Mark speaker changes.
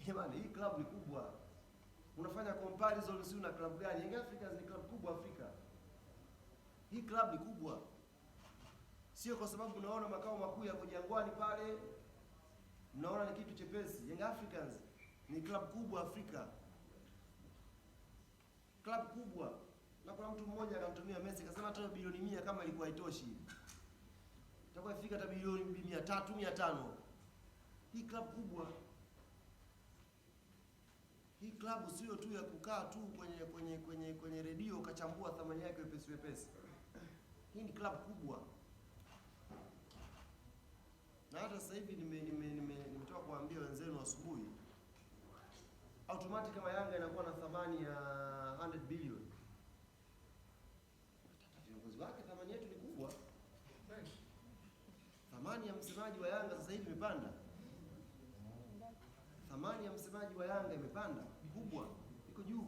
Speaker 1: Jamani, hii club ni kubwa. Unafanya comparison si una club gani? Young Africans ni club kubwa Afrika. Hii club ni kubwa. Sio kwa sababu unaona makao makuu yako Jangwani pale, mnaona ni kitu chepesi. Young Africans ni club kubwa Afrika. Club kubwa. Na kuna mtu mmoja akamtumia message akasema hata bilioni 100 kama ilikuwa haitoshi. Itakuwa ifika hata bilioni 300, 500. Hii club kubwa. Hii klabu sio tu ya kukaa tu kwenye redio ukachambua thamani yake wepesi wepesi. Hii ni klabu kubwa. Na hata sasa hivi nimetoka kuambia wenzenu asubuhi, automatic kama Yanga inakuwa na thamani ya 100 bilioni. Viongozi wake thamani yetu ni kubwa. Thamani ya msemaji wa Yanga sasa hivi imepanda. Thamani ya msemaji wa Yanga imepanda kubwa, iko juu.